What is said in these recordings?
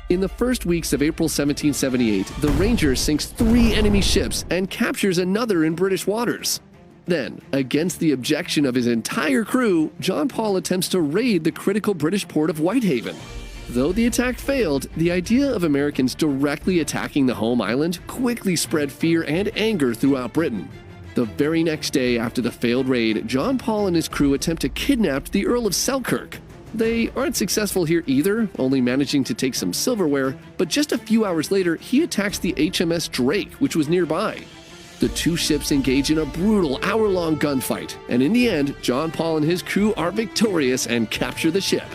In the first weeks of April 1778, the Ranger sinks 3 enemy ships and captures another in British waters. Then, against the objection of his entire crew, John Paul attempts to raid the critical British port of Whitehaven. Though the attack failed, the idea of Americans directly attacking the home island quickly spread fear and anger throughout Britain. The very next day after the failed raid, John Paul and his crew attempt to kidnap the Earl of Selkirk. They aren't successful here either, only managing to take some silverware, but just a few hours later, he attacks the HMS Drake, which was nearby. The 2 ships engage in a brutal hour-long gunfight, and in the end, John Paul and his crew are victorious and capture the ship.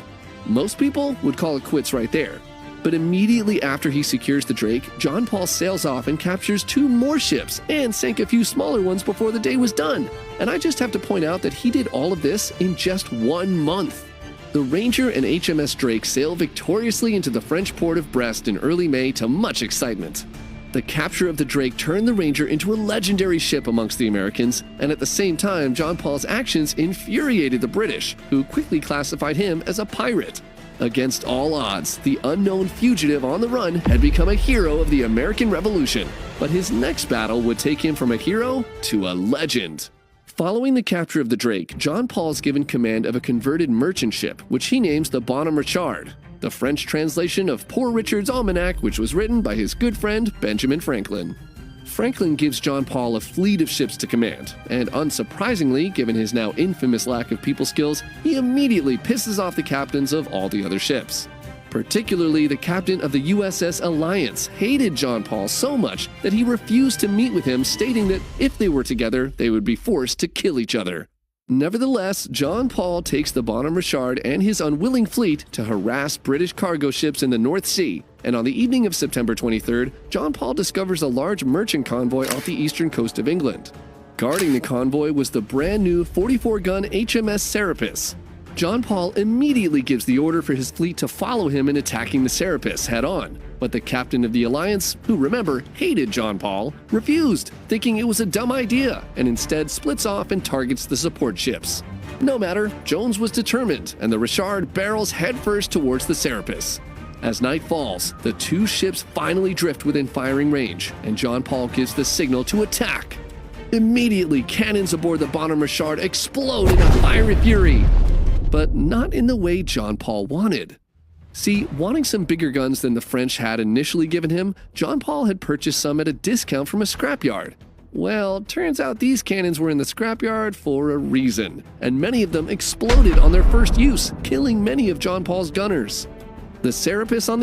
Most people would call it quits right there. But immediately after he secures the Drake, John Paul sails off and captures 2 more ships and sank a few smaller ones before the day was done. And I just have to point out that he did all of this in just 1 month. The Ranger and HMS Drake sail victoriously into the French port of Brest in early May to much excitement. The capture of the Drake turned the Ranger into a legendary ship amongst the Americans, and at the same time, John Paul's actions infuriated the British, who quickly classified him as a pirate. Against all odds, the unknown fugitive on the run had become a hero of the American Revolution, but his next battle would take him from a hero to a legend. Following the capture of the Drake, John Paul is given command of a converted merchant ship, which he names the Bonhomme Richard, the French translation of Poor Richard's Almanac, which was written by his good friend Benjamin Franklin. Franklin gives John Paul a fleet of ships to command, and unsurprisingly, given his now infamous lack of people skills, he immediately pisses off the captains of all the other ships. Particularly, the captain of the USS Alliance hated John Paul so much that he refused to meet with him, stating that if they were together, they would be forced to kill each other. Nevertheless, John Paul takes the Bonhomme Richard and his unwilling fleet to harass British cargo ships in the North Sea, and on the evening of September 23rd, John Paul discovers a large merchant convoy off the eastern coast of England. Guarding the convoy was the brand new 44-gun HMS Serapis. John Paul immediately gives the order for his fleet to follow him in attacking the Serapis head-on, but the captain of the Alliance, who remember hated John Paul, refused, thinking it was a dumb idea, and instead splits off and targets the support ships. No matter, Jones was determined, and the Richard barrels headfirst towards the Serapis. As night falls, the 2 ships finally drift within firing range, and John Paul gives the signal to attack. Immediately, cannons aboard the Bonhomme Richard explode in a fiery fury, but not in the way John Paul wanted. See, wanting some bigger guns than the French had initially given him, John Paul had purchased some at a discount from a scrapyard. Well, turns out these cannons were in the scrapyard for a reason, and many of them exploded on their first use, killing many of John Paul's gunners. The Serapis, on the